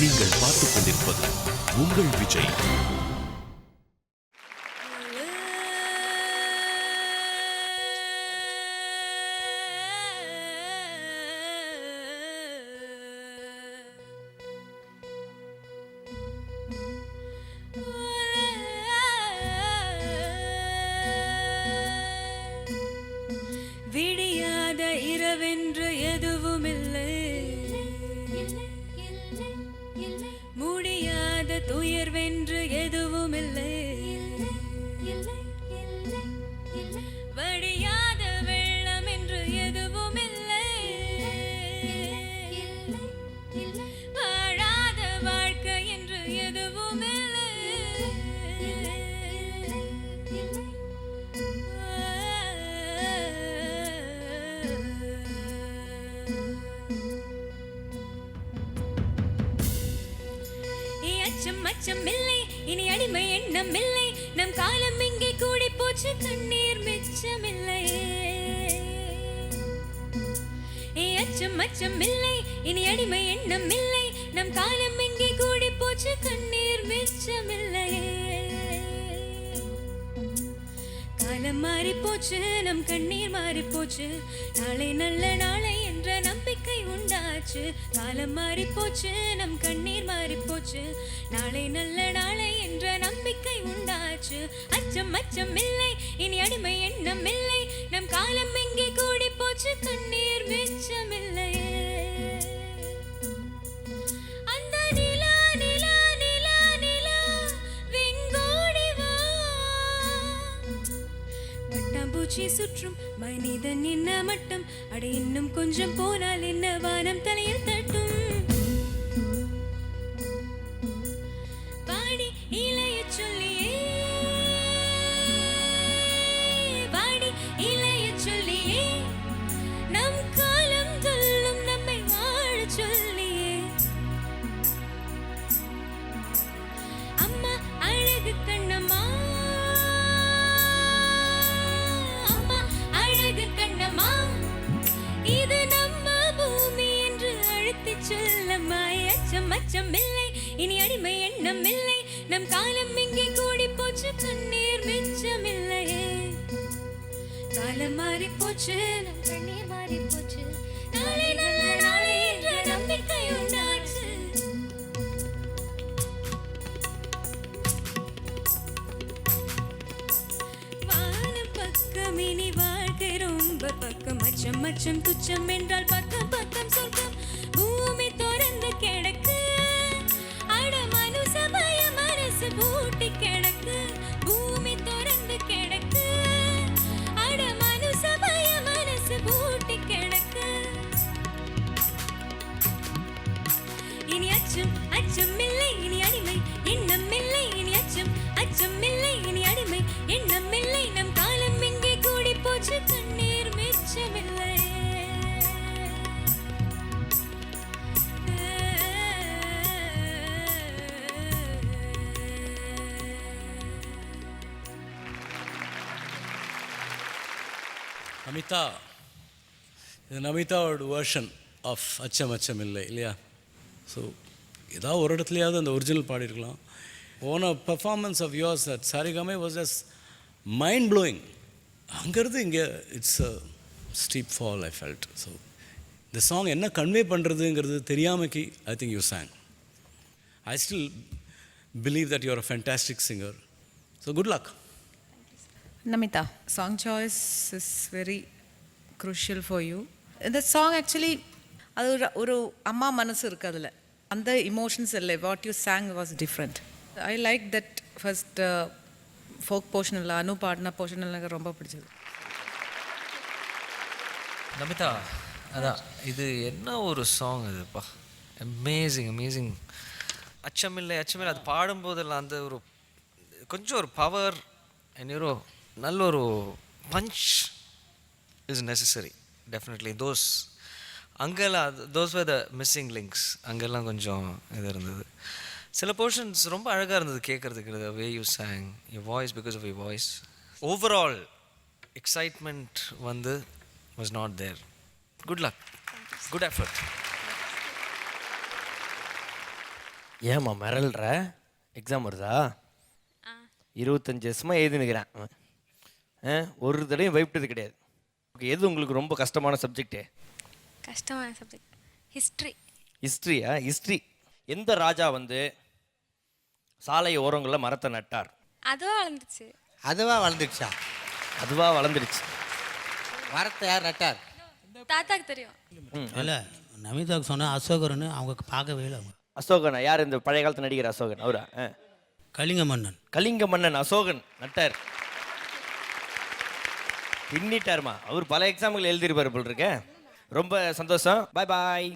நீங்கள் பார்த்துக் கொண்டிருப்பது உங்கள் விஜய். விடியாத இரவென்று எதுவுமில்லை, முடியாத துயர்வென்று எதுவுமில்லை, வடியாத வெள்ளம் என்று எதுவுமில்லை, வாழாத வாழ்க்கை என்று எதுவுமில்லை. அச்சம் இல்லை, இனி அடிமை எண்ணம் இல்லை, நம் காலம் இங்கே கூடி போச்சு, கண்ணீர் மிச்சமில்லை. அச்சம் இல்லை, இனி அடிமை எண்ணம் இல்லை, நம் காலம் இங்கே கூடி போச்சு, கண்ணீர் மிச்சமில்லை. காலம் மாறி போச்சு, நம் கண்ணீர் மாறி போச்சு, நாளை நல்ல நாளை என்ற நம்பிக்கை உண்டாச்சு. காலம் மாறி போச்சு, நம் கண்ணீர் மாறி போச்சு, நாளை நல்ல நாளை என்ற நம்பிக்கை உண்டாச்சு. அச்சம் இல்லை, இனி அடிமை எண்ணம் இல்லை, நம் காலம் இங்கே கூடி போச்சு, கண்ணீர் மிச்சமில்லை. அந்த நிலா நிலா நிலா நிலா வெங்கோடி வா, பட்டாம்பூச்சி சுற்றும் மனிதன் என்ன மட்டும், அட இன்னும் கொஞ்சம் போனால் என்ன வானம் தலையில் தட்டும். பாடி இளைய சொல்லியே, பாடி இளைய சொல்லியே, நம் காலம் சொல்லும் நம்மை வாழ சொல்லியே. அம்மா அழகு கண்ணம்மா, அம்மா அழகு கண்ணம்மா, இது நம்ம பூமி என்று அழுத்தி சொல்லம்மா. அச்சம் இல்லை, இனி அடிமை எண்ணம் இல்லை, நம் காலம் இங்கே கூடி போச்சு, கண்ணீர் மிச்சமில்லையே. காலம் மாறி போச்சு, நம் கண்ணீர் மாறி போச்சு, நாளை நல்ல நாளை என்ற நம்பிக்கை உண்டாச்சு. வானம் பக்கம் இனி வாழ்க்கை ரொம்ப பக்கம், அச்சம் துச்சம் என்றால் பக்கம் பக்கம் சொர்க்கம். பூமி திறந்து கிடக்கு, அட மனுஷ பய மனசு பூட்டி கிடக்கு. பூமி திறந்து கிடக்கு, அட மனுஷ பய மனசு பூட்டி கிடக்கு. இனி அச்சம் இல்லை, இனி அடிமை எண்ணம் இல்லை, இனி அச்சம் இல்லை, இனி அடிமை எண்ணம் இல்லை, நம் காலம் இங்கே கூடி போச்சு, கண்ணீர் மிச்சமில்லை. நமிதா, இது நமிதாவோட வேர்ஷன் ஆஃப் அச்சம் இல்லை இல்லையா? ஸோ ஏதாவது ஒரு இடத்துலையாவது அந்த ஒரிஜினல் பாடியிருக்கலாம். போன performance of yours at Saregama was just mind blowing. அங்கேருந்து இங்கே it's a steep fall I felt. So இந்த சாங் என்ன கன்வே பண்ணுறதுங்கிறது தெரியாமக்கி I think you sang. I still believe that you are a fantastic singer. So good luck. Namita, song choice is very crucial for you. The song actually, அது ஒரு அம்மா மனசு இருக்குது அதில், அந்த இமோஷன்ஸ் இல்லை. What you sang was different. I like that first folk போர்ஷனில் அனு பாடின போர்ஷனில் எனக்கு ரொம்ப பிடிச்சது. நமிதா, அதான் இது என்ன ஒரு சாங் இதுப்பா, அமேசிங். அச்சமில்லை அது பாடும்போதெல்லாம் அந்த ஒரு கொஞ்சம் ஒரு பவர் and நல்ல ஒரு பஞ்ச் இஸ் நெசசரி டெஃபினெட்லி. அங்கெல்லாம் those var the missing links. அங்கெல்லாம் கொஞ்சம் இது இருந்தது. சில போர்ஷன்ஸ் ரொம்ப அழகாக இருந்தது கேட்குறதுக்கு. The way you sang your voice, because of your voice. Overall excitement was not there. Good luck, good effort. ஏம்மா மிரள்ற? எக்ஸாம் வருதா? 25 வருஷமாக எழுதினுக்கிறேன். ஒரு தடையும் வைப்பிட்டது கிடையாது. ஓகே, எது உங்களுக்கு ரொம்ப கஷ்டமான சப்ஜெக்டு? கஷ்டமான சப்ஜெக்ட் ஹிஸ்ட்ரி. ஹிஸ்ட்ரியா? ஹிஸ்ட்ரி. எந்த ராஜா வந்து சாலை ஓரங்களில் மரத்தை நட்டார்? அதுவா வளர்ந்துச்சு. அதுவாக வளர்ந்துடுச்சா? அதுவாக வளர்ந்துருச்சு. மரத்தை யார் நட்டார்? தாத்தாக்கு தெரியும். இல்லை, நமிதாவுக்கு சொன்னால் அசோகர்னு அவங்க பார்க்கவே இல்லை. அவங்க அசோகனா? யார் இந்த பழைய காலத்து நடிகர் அசோகன்? அவரா? கலிங்க மன்னன். கலிங்க மன்னன் அசோகன் நட்டார். பின்னிட்டாருமா. அவர் பல எக்ஸாம்கள் எழுதியிருப்பார் போல் இருக்கேன். ரொம்ப சந்தோஷம். பாய் பாய்.